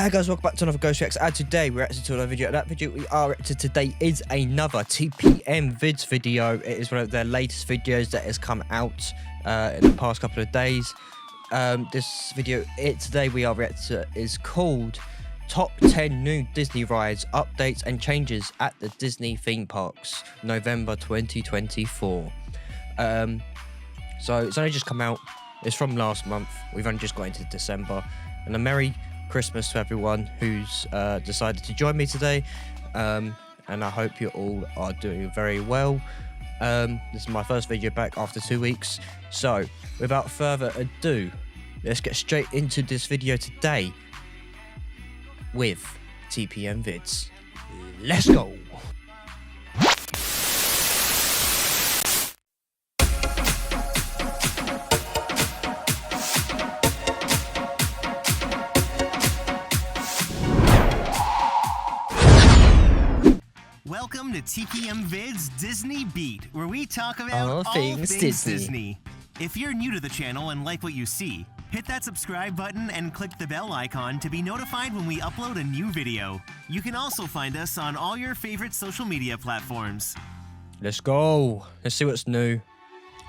Hey guys, welcome back to another Ghost Reacts, and today we're reacting to another video. That video we are reacting today is another TPM Vids video. It is one of their latest videos that has come out in the past couple of days. This video today we are reacting to is called Top 10 New Disney Rides, Updates and Changes at the Disney Theme Parks, November 2024. So it's only just come out. It's from last month. We've only just got into December. And a Merry Christmas to everyone who's decided to join me today, and I hope you all are doing very well. This is my first video back after 2 weeks, so without further ado, let's get straight into this video today with TPM Vids. Let's go. Welcome to TPM Vids Disney Beat, where we talk about all things Disney. If you're new to the channel and like what you see, hit that subscribe button and click the bell icon to be notified when we upload a new video. You can also find us on all your favorite social media platforms. Let's go. Let's see what's new.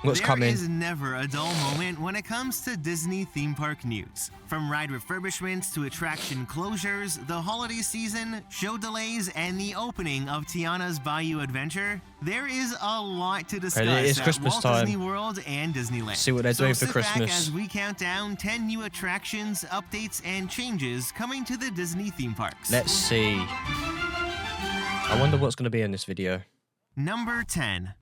What's coming? There is never a dull moment when it comes to Disney theme park news. From ride refurbishments to attraction closures, the holiday season, show delays, and the opening of Tiana's Bayou Adventure, there is a lot to discuss it is at Christmas Walt time. Disney World and Disneyland. See what they're doing for sit Christmas. Back as we count down 10 new attractions, updates, and changes coming to the Disney theme parks. Let's see. I wonder what's going to be in this video. Number 10.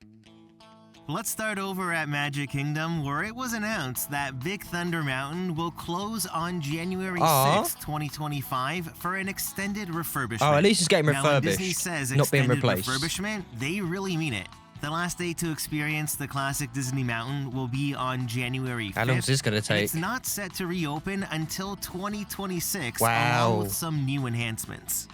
Let's start over at Magic Kingdom, where it was announced that Big Thunder Mountain will close on January 6, 2025 for an extended refurbishment. Oh, at least it's getting Now, when refurbished, Disney says not being extended replaced. refurbishment, they really mean it. The last day to experience the classic Disney Mountain will be on January 5th. How long is this going to take? It's not set to reopen until 2026, Wow. along with some new enhancements.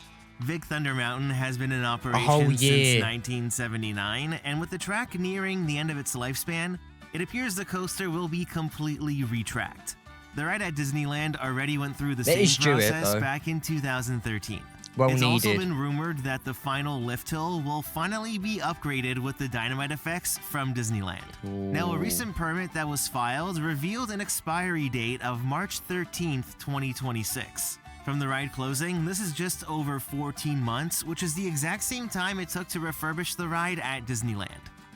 Big Thunder Mountain has been in operation since 1979, and with the track nearing the end of its lifespan, it appears the coaster will be completely retracked. The ride at Disneyland already went through the same process back in 2013. It's also been rumored that the final lift hill will finally be upgraded with the dynamite effects from Disneyland. Ooh. Now, a recent permit that was filed revealed an expiry date of March 13th, 2026. From the ride closing, this is just over 14 months, which is the exact same time it took to refurbish the ride at Disneyland.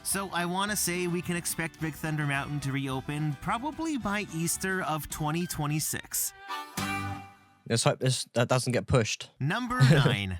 So I want to say we can expect Big Thunder Mountain to reopen probably by Easter of 2026. Let's hope that doesn't get pushed. Number 9.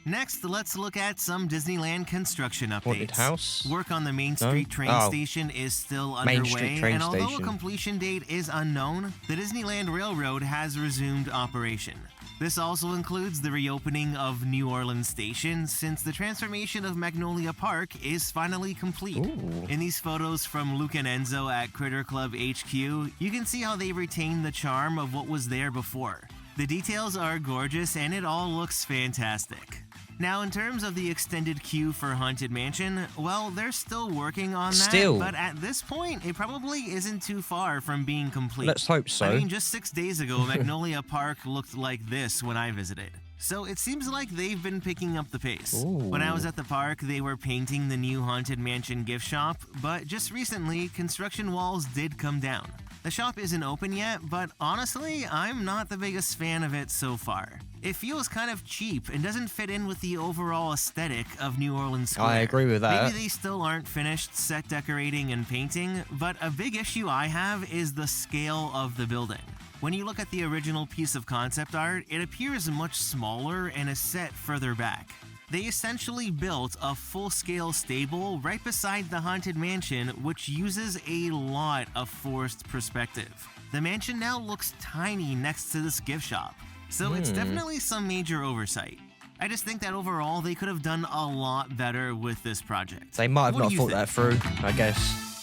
Next, let's look at some Disneyland construction updates. Haunted House? Work on the Main Street train station is still underway, and although a completion date is unknown, the Disneyland Railroad has resumed operation. This also includes the reopening of New Orleans Station, since the transformation of Magnolia Park is finally complete. Ooh. In these photos from Luke and Enzo at Critter Club HQ, you can see how they retain the charm of what was there before. The details are gorgeous and it all looks fantastic. Now, in terms of the extended queue for Haunted Mansion, well, they're still working on that, but at this point, it probably isn't too far from being complete. Let's hope so. I mean, just 6 days ago, Magnolia Park looked like this when I visited. So it seems like they've been picking up the pace. Ooh. When I was at the park, they were painting the new Haunted Mansion gift shop, but just recently, construction walls did come down. The shop isn't open yet, but honestly, I'm not the biggest fan of it so far. It feels kind of cheap and doesn't fit in with the overall aesthetic of New Orleans Square. I agree with that. Maybe they still aren't finished set decorating and painting, but a big issue I have is the scale of the building. When you look at the original piece of concept art, it appears much smaller and is set further back. They essentially built a full-scale stable right beside the Haunted Mansion, which uses a lot of forced perspective. The mansion now looks tiny next to this gift shop, so it's definitely some major oversight. I just think that overall they could have done a lot better with this project. They might have not thought that through, I guess.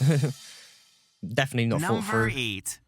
Definitely not thought through. Number 8.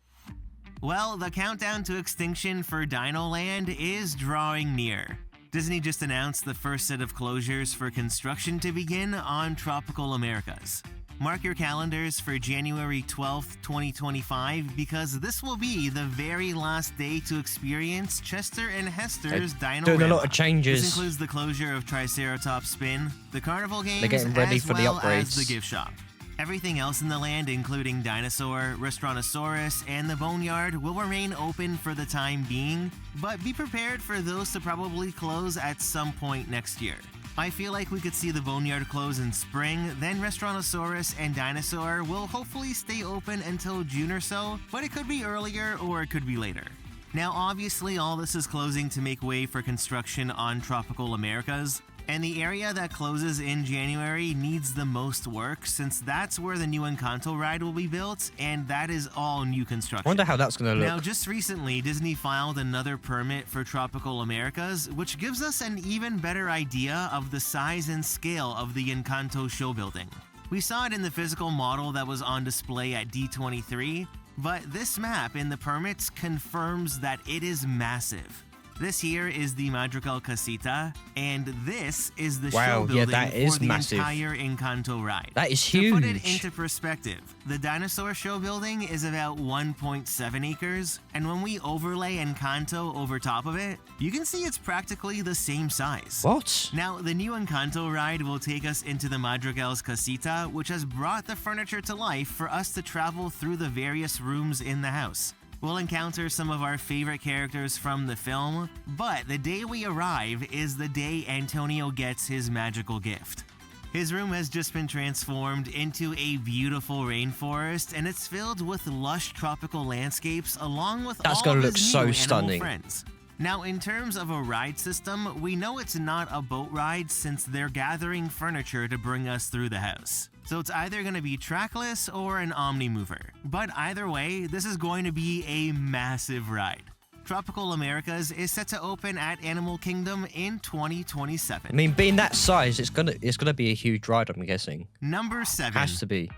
Well, the countdown to extinction for Dino Land is drawing near. Disney just announced the first set of closures for construction to begin on Tropical Americas. Mark your calendars for January 12th, 2025, because this will be the very last day to experience Chester and Hester's Dino Doing a lot of changes. This includes the closure of Triceratops Spin, the Carnival Games, They're getting ready for the upgrades. as the gift shop. Everything else in the land, including Dinosaur, Restaurantosaurus, and the Boneyard, will remain open for the time being, but be prepared for those to probably close at some point next year. I feel like we could see the Boneyard close in spring, then Restaurantosaurus and Dinosaur will hopefully stay open until June or so, but it could be earlier or it could be later. Now obviously all this is closing to make way for construction on Tropical Americas, and the area that closes in January needs the most work since that's where the new Encanto ride will be built, and that is all new construction. I wonder how that's going to look. Now, just recently, Disney filed another permit for Tropical Americas, which gives us an even better idea of the size and scale of the Encanto show building. We saw it in the physical model that was on display at D23, but this map in the permits confirms that it is massive. This here is the Madrigal Casita, and this is the show building for the entire Encanto ride. That is huge. To put it into perspective, the dinosaur show building is about 1.7 acres, and when we overlay Encanto over top of it, you can see it's practically the same size. What? Now, the new Encanto ride will take us into the Madrigal's Casita, which has brought the furniture to life for us to travel through the various rooms in the house. We'll encounter some of our favorite characters from the film, but the day we arrive is the day Antonio gets his magical gift. His room has just been transformed into a beautiful rainforest, and it's filled with lush tropical landscapes along with all of his new animal friends. Now, in terms of a ride system, we know it's not a boat ride since they're gathering furniture to bring us through the house. So it's either going to be trackless or an Omnimover. But either way, this is going to be a massive ride. Tropical Americas is set to open at Animal Kingdom in 2027. I mean, being that size, it's gonna be a huge ride, I'm guessing. Number 7. Has to be.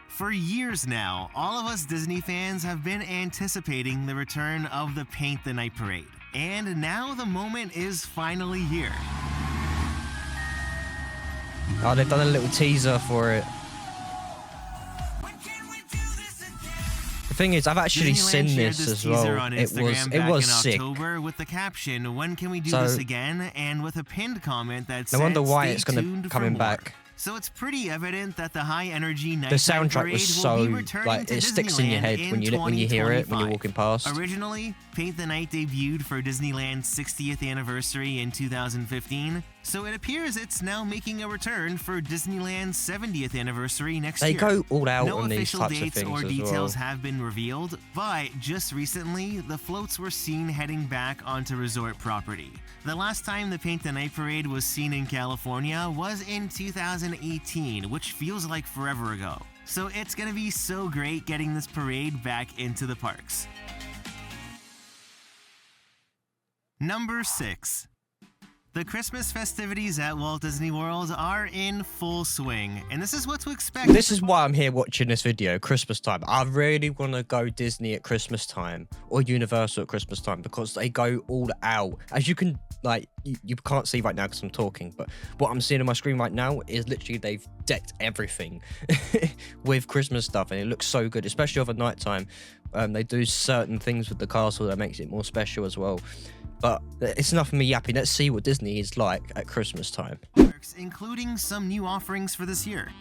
For years now, all of us Disney fans have been anticipating the return of the Paint the Night Parade. And now the moment is finally here. Oh, they've done a little teaser for it. The thing is, I've actually seen this as well. It was sick. October with the caption, "When can we do this again?" and with a pinned comment that said, "I wonder why it's going to coming back." So it's pretty evident that the high energy nighttime the soundtrack parade was so will be returning like to it sticks in your head when you hear it when you're walking past. Originally, Paint the Night debuted for Disneyland's 60th anniversary in 2015, so it appears it's now making a return for Disneyland's 70th anniversary next year. They go all out no on these types of things as well. No official dates or details have been revealed, but just recently, the floats were seen heading back onto resort property. The last time the Paint the Night Parade was seen in California was in 2018, which feels like forever ago. So it's gonna be so great getting this parade back into the parks. Number 6. The Christmas festivities at Walt Disney World are in full swing, and this is what to expect. This is why I'm here watching this video, Christmas time. I really want to go Disney at Christmas time or Universal at Christmas time because they go all out. As you can, like, you can't see right now because I'm talking, but what I'm seeing on my screen right now is literally they've decked everything with Christmas stuff, and it looks so good, especially over night time. They do certain things with the castle that makes it more special as well. But it's enough of me yapping. Let's see what Disney is like at Christmas time. Including some new offerings for this year.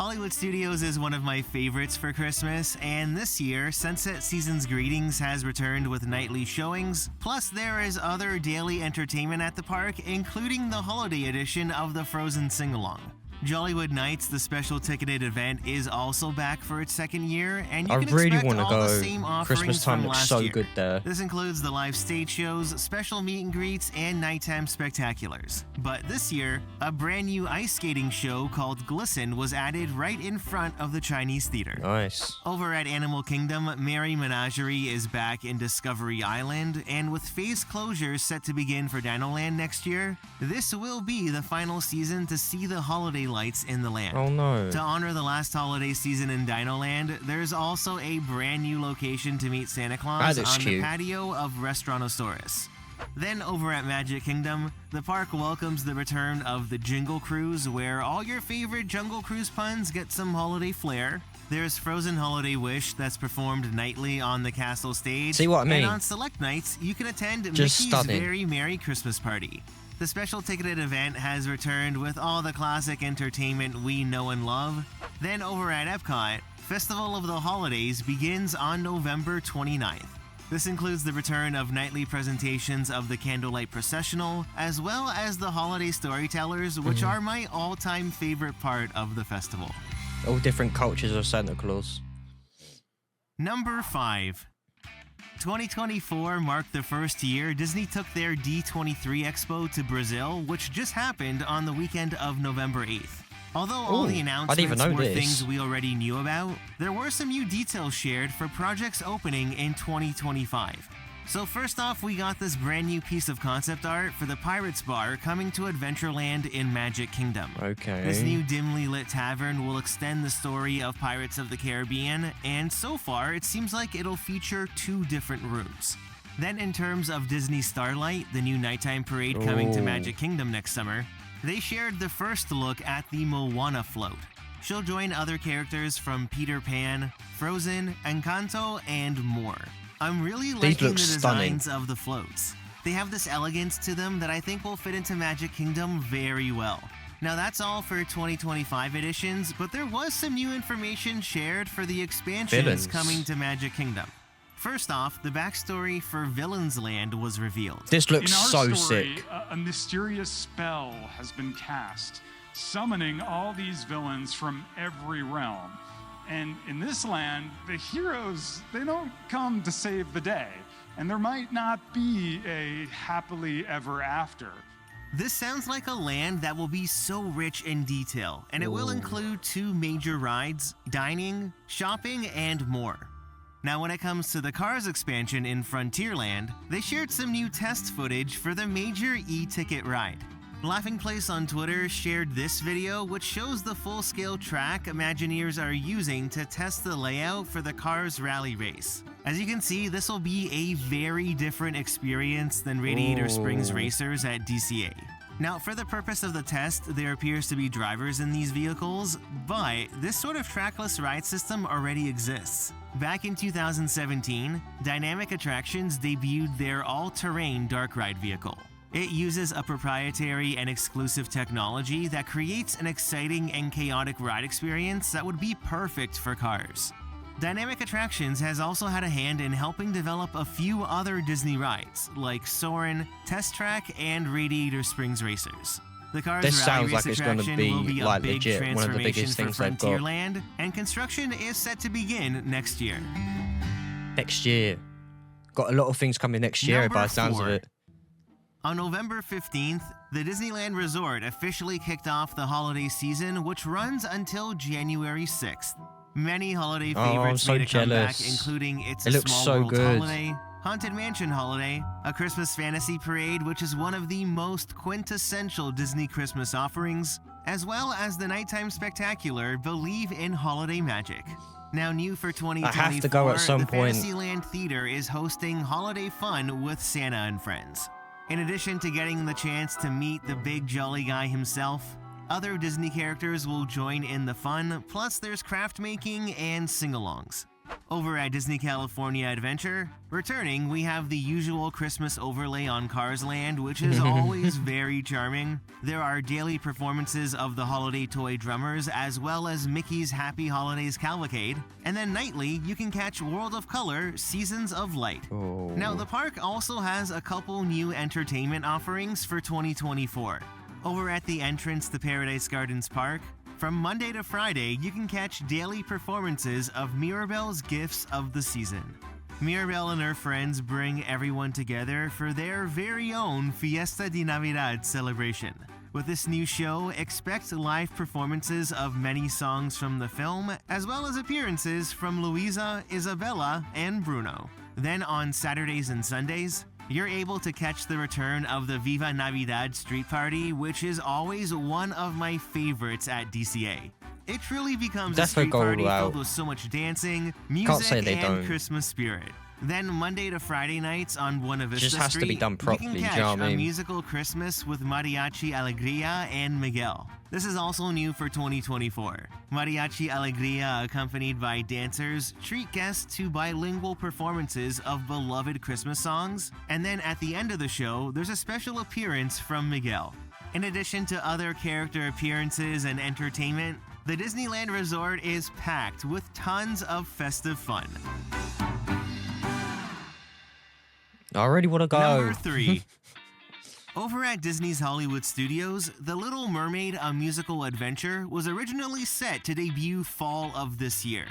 Hollywood Studios is one of my favorites for Christmas, and this year, Sunset Season's Greetings has returned with nightly showings, plus there is other daily entertainment at the park, including the holiday edition of the Frozen Sing-Along. Jollywood Nights, the special ticketed event, is also back for its second year, and you can expect all the same offerings Christmas time from looks last so year. good there. This includes the live stage shows, special meet and greets, and nighttime spectaculars. But this year, a brand new ice skating show called Glisten was added right in front of the Chinese theater. Nice. Over at Animal Kingdom, Merry Menagerie is back in Discovery Island, and with phase closures set to begin for Dinoland next year, this will be the final season to see the holiday lights in the land. Oh no. To honor the last holiday season in Dinoland, there's also a brand new location to meet Santa Claus on the patio of Restaurantosaurus. Then over at Magic Kingdom, the park welcomes the return of the Jingle Cruise, where all your favorite Jungle Cruise puns get some holiday flair. There's Frozen Holiday Wish that's performed nightly on the castle stage. See what I mean? And on select nights, you can attend Just Mickey's stunning. Very Merry Christmas Party. The special ticketed event has returned with all the classic entertainment we know and love. Then over at Epcot, Festival of the Holidays begins on November 29th. This includes the return of nightly presentations of the Candlelight Processional, as well as the Holiday Storytellers, which are my all-time favorite part of the festival. All different cultures of Santa Claus. Number 5. 2024 marked the first year Disney took their D23 Expo to Brazil, which just happened on the weekend of November 8th. Although all the announcements were things we already knew about, there were some new details shared for projects opening in 2025. So first off, we got this brand new piece of concept art for the Pirates Bar coming to Adventureland in Magic Kingdom. Okay. This new dimly lit tavern will extend the story of Pirates of the Caribbean, and so far it seems like it'll feature 2 different rooms. Then in terms of Disney Starlight, the new nighttime parade coming to Magic Kingdom next summer, they shared the first look at the Moana float. She'll join other characters from Peter Pan, Frozen, Encanto, and more. I'm really liking the designs of the floats. They have this elegance to them that I think will fit into Magic Kingdom very well. Now that's all for 2025 editions, but there was some new information shared for the expansions coming to Magic Kingdom. First off, the backstory for Villains Land was revealed. This looks so story, sick. A mysterious spell has been cast, summoning all these villains from every realm. And in this land, the heroes, they don't come to save the day. And there might not be a happily ever after. This sounds like a land that will be so rich in detail, and it will include 2 major rides, dining, shopping, and more. Now when it comes to the Cars expansion in Frontierland, they shared some new test footage for the major e-ticket ride. Laughing Place on Twitter shared this video, which shows the full-scale track Imagineers are using to test the layout for the Cars Rally race. As you can see, this will be a very different experience than Radiator Springs Racers at DCA. Now, for the purpose of the test, there appears to be drivers in these vehicles, but this sort of trackless ride system already exists. Back in 2017, Dynamic Attractions debuted their all-terrain dark ride vehicle. It uses a proprietary and exclusive technology that creates an exciting and chaotic ride experience that would be perfect for cars. Dynamic Attractions has also had a hand in helping develop a few other Disney rides, like Soarin', Test Track, and Radiator Springs Racers. The Cars Rally Race attraction will be a big transformation for Frontierland, and construction is set to begin next year. Next year. Got a lot of things coming next year by the sounds of it. On November 15th, the Disneyland Resort officially kicked off the holiday season, which runs until January 6th. Many holiday favorites made a comeback, including It's a Small World Holiday, Haunted Mansion Holiday, A Christmas Fantasy Parade, which is one of the most quintessential Disney Christmas offerings, as well as the nighttime spectacular Believe in Holiday Magic. Now new for 2024, I have to go at some point. Fantasyland Theater is hosting Holiday Fun with Santa and Friends. In addition to getting the chance to meet the big jolly guy himself, other Disney characters will join in the fun, plus there's craft making and sing-alongs. Over at Disney California Adventure, returning, we have the usual Christmas overlay on Cars Land, which is always very charming. There are daily performances of the Holiday Toy Drummers, as well as Mickey's Happy Holidays Cavalcade. And then nightly, you can catch World of Color Seasons of Light. Oh. Now, the park also has a couple new entertainment offerings for 2024. Over at the entrance to Paradise Gardens Park, from Monday to Friday, you can catch daily performances of Mirabelle's Gifts of the Season. Mirabelle and her friends bring everyone together for their very own Fiesta de Navidad celebration. With this new show, expect live performances of many songs from the film, as well as appearances from Luisa, Isabella, and Bruno. Then on Saturdays and Sundays, you're able to catch the return of the Viva Navidad street party, which is always one of my favorites at DCA. It truly becomes a street party filled with so much dancing, music, and Christmas spirit. Then Monday to Friday nights on Buena Vista Just has Street, to be done properly, you can catch a musical Christmas with Mariachi Alegria and Miguel. This is also new for 2024. Mariachi Alegria, accompanied by dancers, treat guests to bilingual performances of beloved Christmas songs. And then at the end of the show, there's a special appearance from Miguel. In addition to other character appearances and entertainment, the Disneyland Resort is packed with tons of festive fun. I already want to go. Number 3. Over at Disney's Hollywood Studios, The Little Mermaid: A Musical Adventure was originally set to debut fall of this year.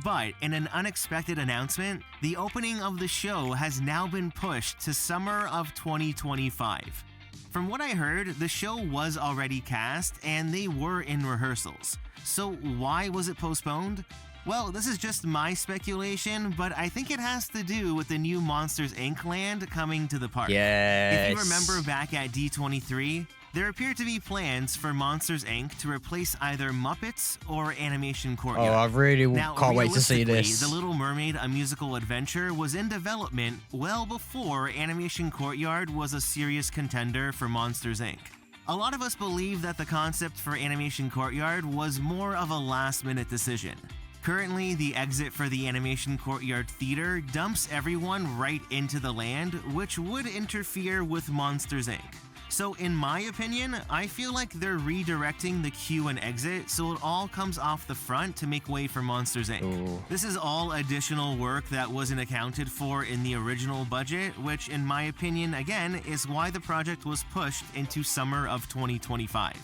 But in an unexpected announcement, the opening of the show has now been pushed to summer of 2025. From what I heard, the show was already cast and they were in rehearsals. So why was it postponed? Well, this is just my speculation, but I think it has to do with the new Monsters Inc. land coming to the park. Yes. If you remember back at D23, there appear to be plans for Monsters Inc. to replace either Muppets or Animation Courtyard. Oh, I really can't wait to see this. The Little Mermaid: A Musical Adventure was in development well before Animation Courtyard was a serious contender for Monsters Inc. A lot of us believe that the concept for Animation Courtyard was more of a last-minute decision. Currently, the exit for the Animation Courtyard Theater dumps everyone right into the land, which would interfere with Monsters Inc. So in my opinion, I feel like they're redirecting the queue and exit so it all comes off the front to make way for Monsters Inc. Ooh. This is all additional work that wasn't accounted for in the original budget, which in my opinion, again, is why the project was pushed into summer of 2025.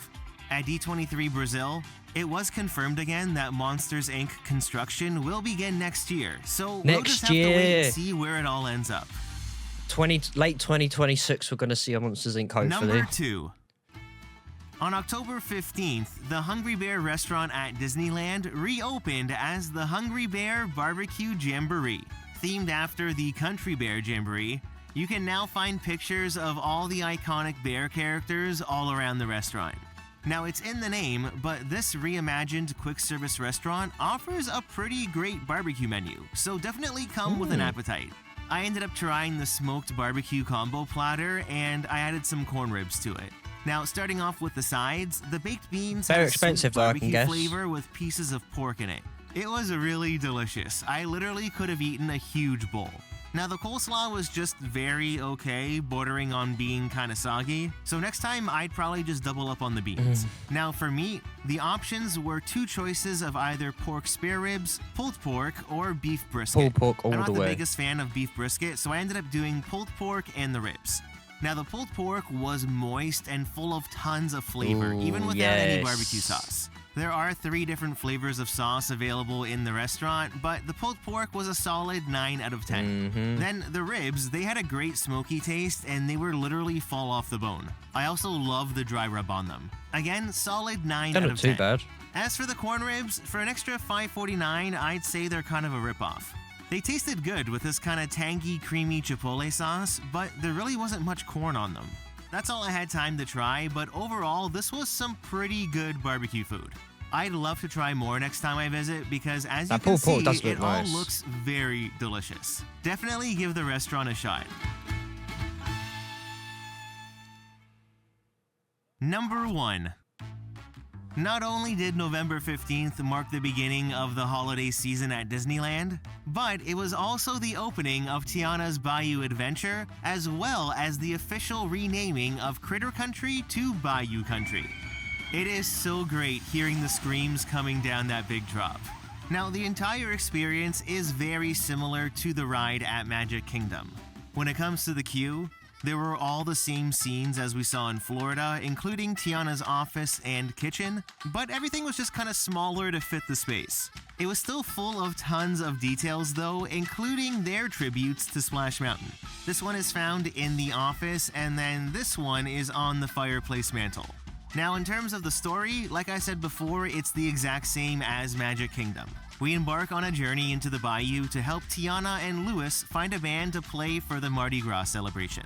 At D23 Brazil, it was confirmed again that Monsters Inc. construction will begin next year, so we'll just have to wait and see where it all ends up. Late 2026, we're going to see a Monsters Inc. hopefully. Number 2. On October 15th, the Hungry Bear restaurant at Disneyland reopened as the Hungry Bear Barbecue Jamboree. Themed after the Country Bear Jamboree, you can now find pictures of all the iconic bear characters all around the restaurant. Now, it's in the name, but this reimagined quick service restaurant offers a pretty great barbecue menu, so definitely come with an appetite. I ended up trying the smoked barbecue combo platter, and I added some corn ribs to it. Now, starting off with the sides, the baked beans had a sweet barbecue flavor with pieces of pork in it. It was really delicious. I literally could have eaten a huge bowl. Now, the coleslaw was just very okay, bordering on being kind of soggy, so next time I'd probably just double up on the beans. Now, for meat, the options were 2 choices of either pork spare ribs, pulled pork, or beef brisket. Pulled pork all the way. I'm not the biggest fan of beef brisket, so I ended up doing pulled pork and the ribs. Now, the pulled pork was moist and full of tons of flavor, even without any barbecue sauce. There are 3 different flavors of sauce available in the restaurant, but the pulled pork was a solid 9 out of 10. Then the ribs, they had a great smoky taste and they were literally fall off the bone. I also love the dry rub on them. Again, solid 9 out of 10. Not too bad. As for the corn ribs, for an extra $5.49, I'd say they're kind of a ripoff. They tasted good with this kind of tangy, creamy chipotle sauce, but there really wasn't much corn on them. That's all I had time to try, but overall, this was some pretty good barbecue food. I'd love to try more next time I visit because as you can see, it all looks very delicious. Definitely give the restaurant a shot. Number 1. Not only did November 15th mark the beginning of the holiday season at Disneyland, but it was also the opening of Tiana's Bayou Adventure, as well as the official renaming of Critter Country to Bayou Country. It is so great hearing the screams coming down that big drop. Now, the entire experience is very similar to the ride at Magic Kingdom. When it comes to the queue, there were all the same scenes as we saw in Florida, including Tiana's office and kitchen, but everything was just kind of smaller to fit the space. It was still full of tons of details though, including their tributes to Splash Mountain. This one is found in the office, and then this one is on the fireplace mantle. Now, in terms of the story, like I said before, it's the exact same as Magic Kingdom. We embark on a journey into the bayou to help Tiana and Louis find a band to play for the Mardi Gras celebration.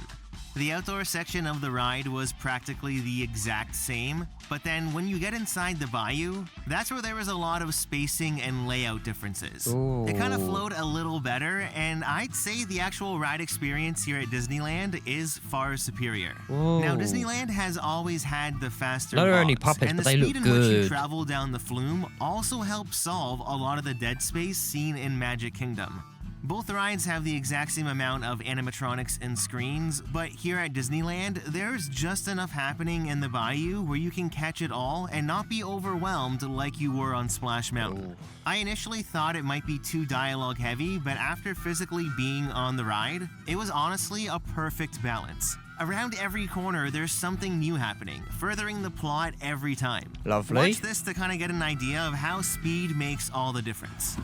The outdoor section of the ride was practically the exact same, but then when you get inside the bayou, that's where there was a lot of spacing and layout differences. Ooh. It kind of flowed a little better, and I'd say the actual ride experience here at Disneyland is far superior. Ooh. Now, Disneyland has always had the faster Not only bogs, puppets, and but the they speed look in which you good. travel down the flume also helps solve a lot of the dead space seen in Magic Kingdom. Both rides have the exact same amount of animatronics and screens, but here at Disneyland, there's just enough happening in the bayou where you can catch it all and not be overwhelmed like you were on Splash Mountain. Ooh. I initially thought it might be too dialogue heavy, but after physically being on the ride, it was honestly a perfect balance. Around every corner, there's something new happening, furthering the plot every time. Lovely. Watch this to kind of get an idea of how speed makes all the difference.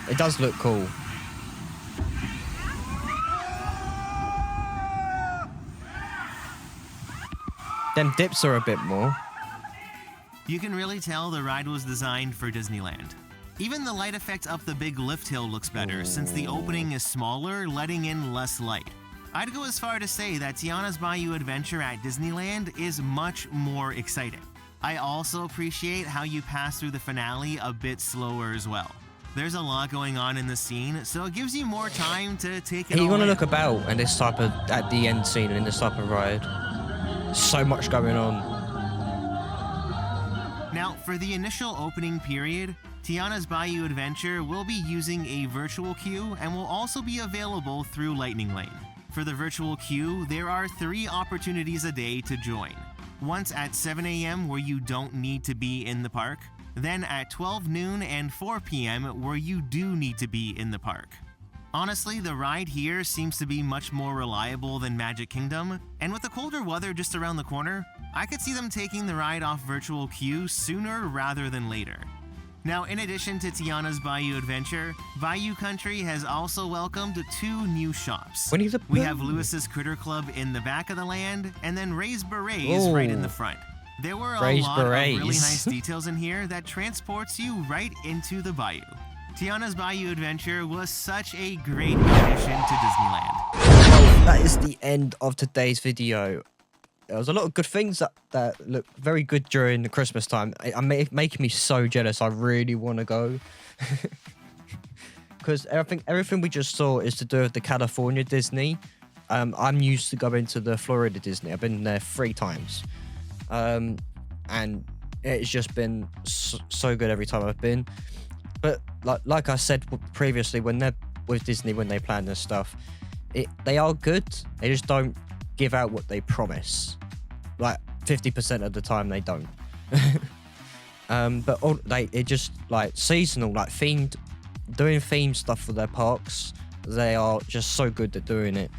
It does look cool. Them dips are a bit more. You can really tell the ride was designed for Disneyland. Even the light effect up the big lift hill looks better since the opening is smaller, letting in less light. I'd go as far to say that Tiana's Bayou Adventure at Disneyland is much more exciting. I also appreciate how you pass through the finale a bit slower as well. There's a lot going on in the scene, so it gives you more time to take it all You want to in. look about in this type of, at the end scene in this type of ride. So much going on. Now, for the initial opening period, Tiana's Bayou Adventure will be using a virtual queue and will also be available through Lightning Lane. For the virtual queue, there are 3 opportunities a day to join. Once at 7 a.m. where you don't need to be in the park, then at 12 noon and 4 p.m. where you do need to be in the park. Honestly, the ride here seems to be much more reliable than Magic Kingdom, and with the colder weather just around the corner, I could see them taking the ride off virtual queue sooner rather than later. Now, in addition to Tiana's Bayou Adventure, Bayou Country has also welcomed 2 new shops. Winnie the We Pooh. have Lewis's Critter Club in the back of the land, and then Ray's Berets right in the front. There were a Ray's lot of really Berets. nice details in here that transports you right into the bayou. Tiana's Bayou Adventure was such a great addition to Disneyland. That is the end of today's video. There was a lot of good things that look very good during the Christmas time. I'm making me so jealous. I really want to go. Because everything we just saw is to do with the California Disney. I'm used to going to the Florida Disney. I've been there 3 times. And it's just been so good every time I've been. But like I said previously, when they're with Disney, when they plan this stuff, they are good. They just don't give out what they promise. Like 50% of the time they don't. But it just like seasonal, like themed, doing themed stuff for their parks. They are just so good at doing it.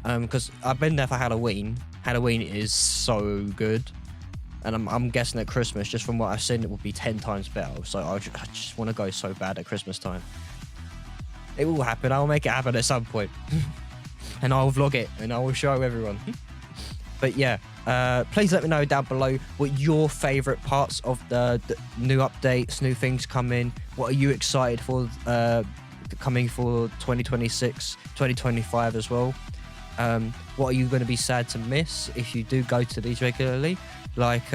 Because I've been there for Halloween. Halloween is so good. And I'm guessing at Christmas, just from what I've seen, it will be 10 times better. So I just want to go so bad at Christmas time. It will happen. I'll make it happen at some point. And I'll vlog it and I will show everyone. But yeah, please let me know down below what your favourite parts of the new updates, new things coming. What are you excited for coming for 2026, 2025 as well? What are you going to be sad to miss if you do go to these regularly? Like,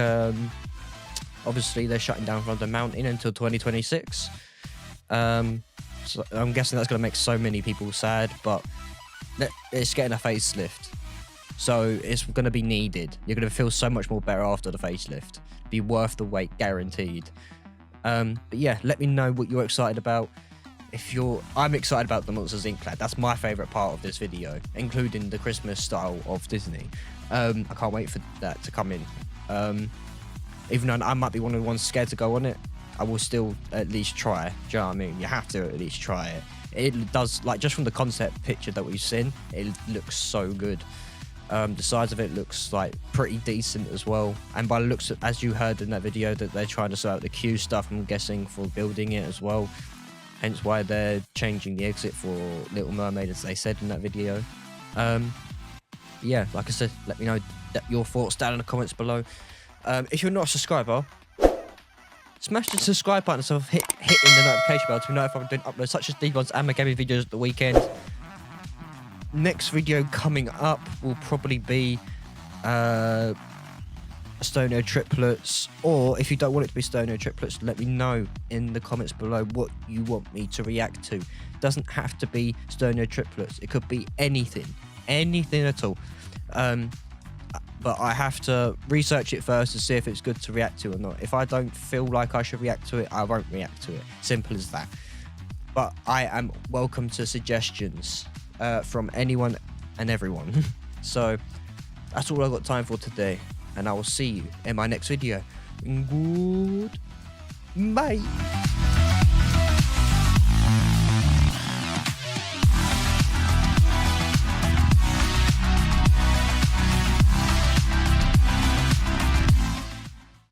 obviously they're shutting down Thunder Mountain until 2026. So I'm guessing that's going to make so many people sad, but it's getting a facelift. So it's going to be needed. You're going to feel so much more better after the facelift. Be worth the wait, guaranteed. But yeah, let me know what you're excited about. I'm excited about the Monsters Inc. lad. That's my favourite part of this video, including the Christmas style of Disney. I can't wait for that to come in. Even though I might be one of the ones scared to go on it, I will still at least try. Do you know what I mean? You have to at least try it. It does, like, just from the concept picture that we've seen, it looks so good. The size of it looks like pretty decent as well. And by the looks of, as you heard in that video, that they're trying to sort out the queue stuff, I'm guessing, for building it as well. Hence why they're changing the exit for Little Mermaid, as they said in that video. Yeah, like I said, let me know your thoughts down in the comments below. If you're not a subscriber, smash the subscribe button so hitting the notification bell to be notified when I'm doing uploads such as these ones and my gaming videos at the weekend. Next video coming up will probably be Stonio triplets, or if you don't want it to be Stonio triplets, let me know in the comments below what you want me to react to. It doesn't have to be Stonio triplets, it could be anything at all. But I have to research it first to see if it's good to react to or not. If I don't feel like I should react to it, I won't react to it. Simple as that. But I am welcome to suggestions from anyone and everyone. So that's all I've got time for today, and I will see you in my next video. Goodbye.